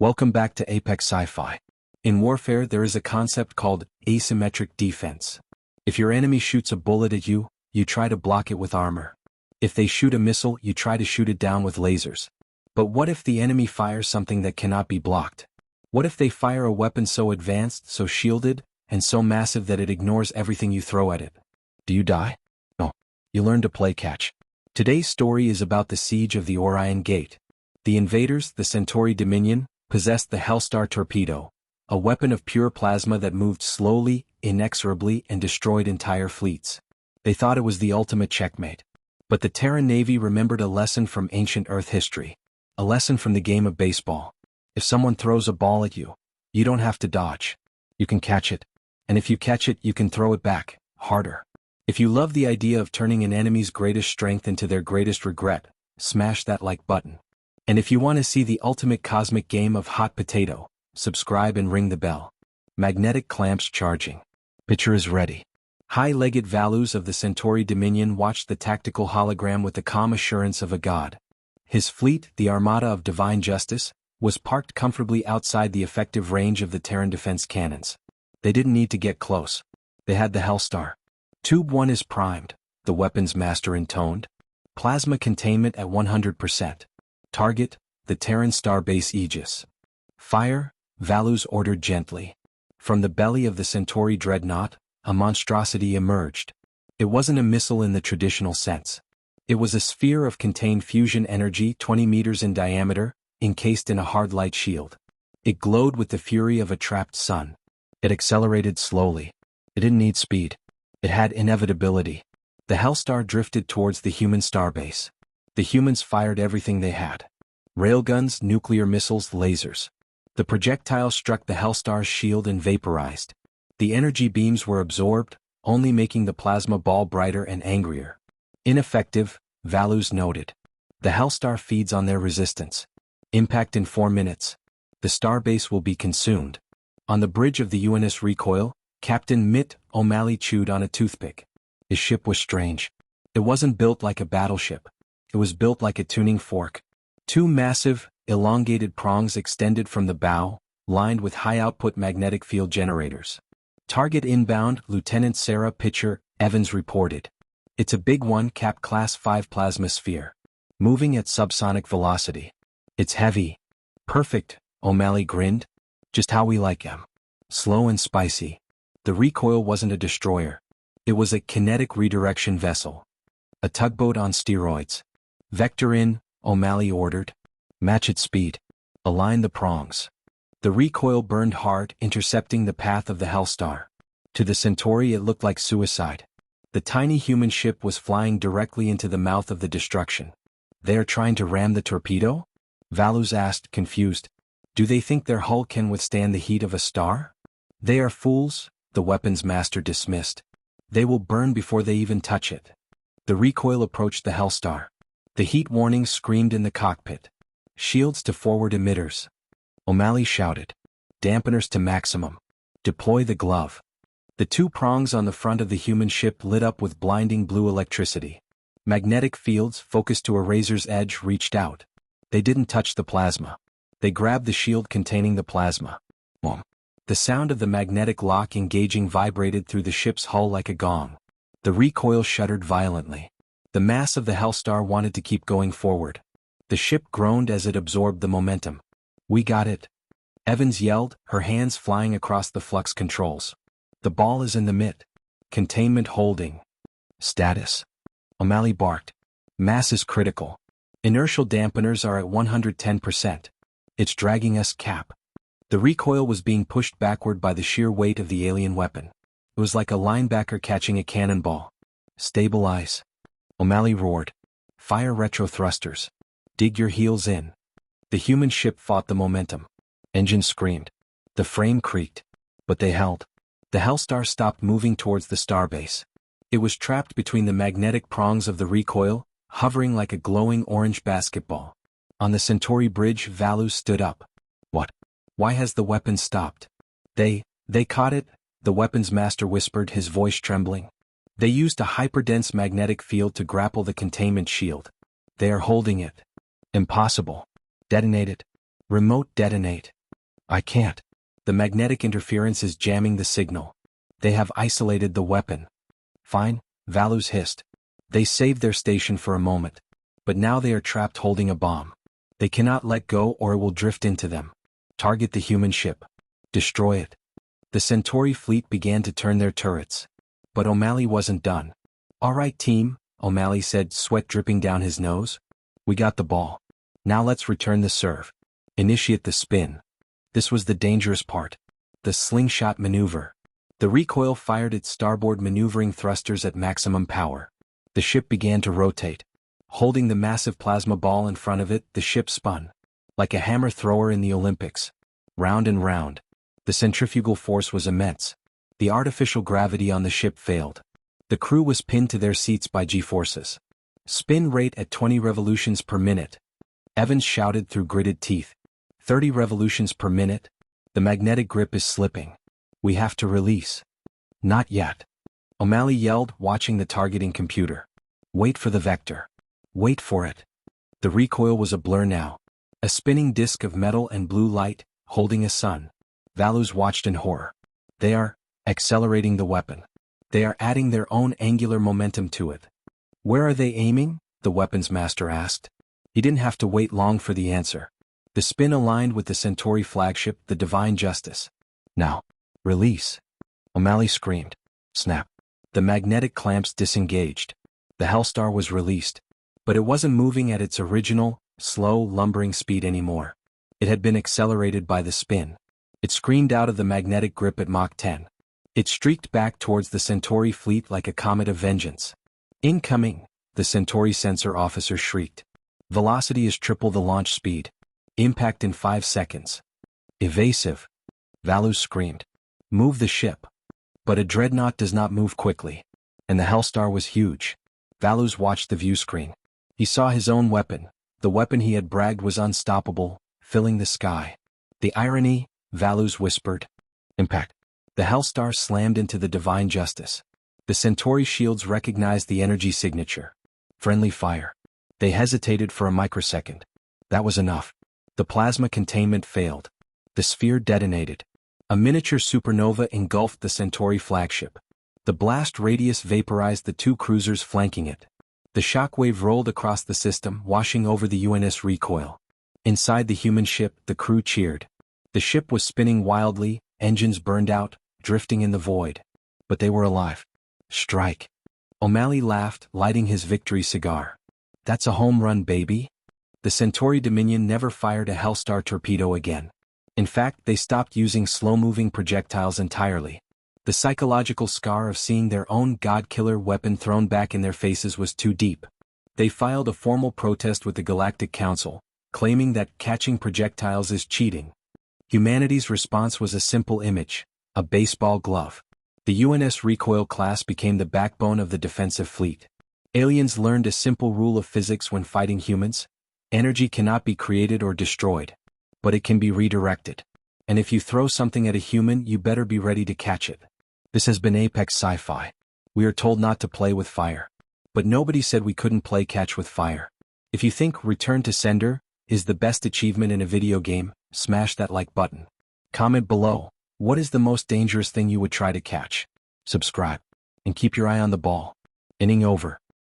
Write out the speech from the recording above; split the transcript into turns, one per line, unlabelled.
Welcome back to Apex Sci-Fi. In warfare there is a concept called asymmetric defense. If your enemy shoots a bullet at you, you try to block it with armor. If they shoot a missile, you try to shoot it down with lasers. But what if the enemy fires something that cannot be blocked? What if they fire a weapon so advanced, so shielded, and so massive that it ignores everything you throw at it? Do you die? No. You learn to play catch. Today's story is about the siege of the Orion Gate. The invaders, the Centauri Dominion, possessed the Hellstar torpedo, a weapon of pure plasma that moved slowly, inexorably, and destroyed entire fleets. They thought it was the ultimate checkmate. But the Terran Navy remembered a lesson from ancient Earth history. A lesson from the game of baseball. If someone throws a ball at you, you don't have to dodge. You can catch it. And if you catch it, you can throw it back, harder. If you love the idea of turning an enemy's greatest strength into their greatest regret, smash that like button. And if you want to see the ultimate cosmic game of hot potato, subscribe and ring the bell. Magnetic clamps charging. Pitcher is ready. High-legged Valus of the Centauri Dominion watched the tactical hologram with the calm assurance of a god. His fleet, the Armada of Divine Justice, was parked comfortably outside the effective range of the Terran defense cannons. They didn't need to get close. They had the Hellstar. Tube 1 is primed, the weapons master intoned. Plasma containment at 100%. Target, the Terran starbase Aegis. Fire, Valus ordered gently. From the belly of the Centauri dreadnought, a monstrosity emerged. It wasn't a missile in the traditional sense. It was a sphere of contained fusion energy 20 meters in diameter, encased in a hard light shield. It glowed with the fury of a trapped sun. It accelerated slowly. It didn't need speed. It had inevitability. The Hellstar drifted towards the human starbase. The humans fired everything they had. Railguns, nuclear missiles, lasers. The projectile struck the Hellstar's shield and vaporized. The energy beams were absorbed, only making the plasma ball brighter and angrier. Ineffective, Valus noted. The Hellstar feeds on their resistance. Impact in 4 minutes. The starbase will be consumed. On the bridge of the UNS Recoil, Captain Mitt O'Malley chewed on a toothpick. His ship was strange. It wasn't built like a battleship. It was built like a tuning fork. 2 massive, elongated prongs extended from the bow, lined with high-output magnetic field generators. Target inbound, Lieutenant Sarah Pitcher Evans reported. It's a big one, Cap Class 5 plasma sphere. Moving at subsonic velocity. It's heavy. Perfect, O'Malley grinned. Just how we like them. Slow and spicy. The Recoil wasn't a destroyer. It was a kinetic redirection vessel. A tugboat on steroids. Vector in, O'Malley ordered. Match its speed. Align the prongs. The Recoil burned hard, intercepting the path of the Hellstar. To the Centauri it looked like suicide. The tiny human ship was flying directly into the mouth of the destruction. They are trying to ram the torpedo? Valus asked, confused. Do they think their hull can withstand the heat of a star? They are fools, the weapons master dismissed. They will burn before they even touch it. The Recoil approached the Hellstar. The heat warning screamed in the cockpit. Shields to forward emitters. O'Malley shouted. Dampeners to maximum. Deploy the glove. The 2 prongs on the front of the human ship lit up with blinding blue electricity. Magnetic fields, focused to a razor's edge, reached out. They didn't touch the plasma. They grabbed the shield containing the plasma. Boom. The sound of the magnetic lock engaging vibrated through the ship's hull like a gong. The Recoil shuddered violently. The mass of the Hellstar wanted to keep going forward. The ship groaned as it absorbed the momentum. We got it. Evans yelled, her hands flying across the flux controls. The ball is in the mitt. Containment holding. Status. O'Malley barked. Mass is critical. Inertial dampeners are at 110%. It's dragging us, Cap. The Recoil was being pushed backward by the sheer weight of the alien weapon. It was like a linebacker catching a cannonball. Stabilize. O'Malley roared. Fire retro thrusters. Dig your heels in. The human ship fought the momentum. Engine screamed. The frame creaked. But they held. The Hellstar stopped moving towards the starbase. It was trapped between the magnetic prongs of the Recoil, hovering like a glowing orange basketball. On the Centauri bridge, Valus stood up. What? Why has the weapon stopped? They caught it, the weapons master whispered, his voice trembling. They used a hyperdense magnetic field to grapple the containment shield. They are holding it. Impossible. Detonate it. Remote detonate. I can't. The magnetic interference is jamming the signal. They have isolated the weapon. Fine, Valus hissed. They saved their station for a moment. But now they are trapped holding a bomb. They cannot let go or it will drift into them. Target the human ship. Destroy it. The Centauri fleet began to turn their turrets. But O'Malley wasn't done. All right, team, O'Malley said, sweat dripping down his nose. We got the ball. Now let's return the serve. Initiate the spin. This was the dangerous part. The slingshot maneuver. The recoil fired its starboard maneuvering thrusters at maximum power. The ship began to rotate. Holding the massive plasma ball in front of it, the ship spun. Like a hammer thrower in the Olympics. Round and round. The centrifugal force was immense. The artificial gravity on the ship failed. The crew was pinned to their seats by G-forces. Spin rate at 20 revolutions per minute. Evans shouted through gritted teeth. 30 revolutions per minute? The magnetic grip is slipping. We have to release. Not yet. O'Malley yelled, watching the targeting computer. Wait for the vector. Wait for it. The recoil was a blur now. A spinning disk of metal and blue light, holding a sun. Valus watched in horror. They are accelerating the weapon. They are adding their own angular momentum to it. Where are they aiming? The weapons master asked. He didn't have to wait long for the answer. The spin aligned with the Centauri flagship, the Divine Justice. Now, release. O'Malley screamed. Snap. The magnetic clamps disengaged. The Hellstar was released. But it wasn't moving at its original, slow, lumbering speed anymore. It had been accelerated by the spin. It screamed out of the magnetic grip at Mach 10. It streaked back towards the Centauri fleet like a comet of vengeance. Incoming, the Centauri sensor officer shrieked. Velocity is triple the launch speed. Impact in 5 seconds. Evasive. Valus screamed. Move the ship. But a dreadnought does not move quickly. And the Hellstar was huge. Valus watched the view screen. He saw his own weapon. The weapon he had bragged was unstoppable, filling the sky. The irony, Valus whispered. Impact. The Hellstar slammed into the Divine Justice. The Centauri shields recognized the energy signature. Friendly fire. They hesitated for a microsecond. That was enough. The plasma containment failed. The sphere detonated. A miniature supernova engulfed the Centauri flagship. The blast radius vaporized the 2 cruisers flanking it. The shockwave rolled across the system, washing over the UNS recoil. Inside the human ship, the crew cheered. The ship was spinning wildly, engines burned out, drifting in the void. But they were alive. Strike. O'Malley laughed, lighting his victory cigar. That's a home run, baby. The Centauri Dominion never fired a Hellstar torpedo again. In fact, they stopped using slow-moving projectiles entirely. The psychological scar of seeing their own god-killer weapon thrown back in their faces was too deep. They filed a formal protest with the Galactic Council, claiming that catching projectiles is cheating. Humanity's response was a simple image, a baseball glove. The UNS Recoil class became the backbone of the defensive fleet. Aliens learned a simple rule of physics when fighting humans. Energy cannot be created or destroyed. But it can be redirected. And if you throw something at a human, you better be ready to catch it. This has been Apex Sci-Fi. We are told not to play with fire. But nobody said we couldn't play catch with fire. If you think Return to Sender is the best achievement in a video game, smash that like button. Comment below, what is the most dangerous thing you would try to catch? Subscribe. And keep your eye on the ball. Inning over.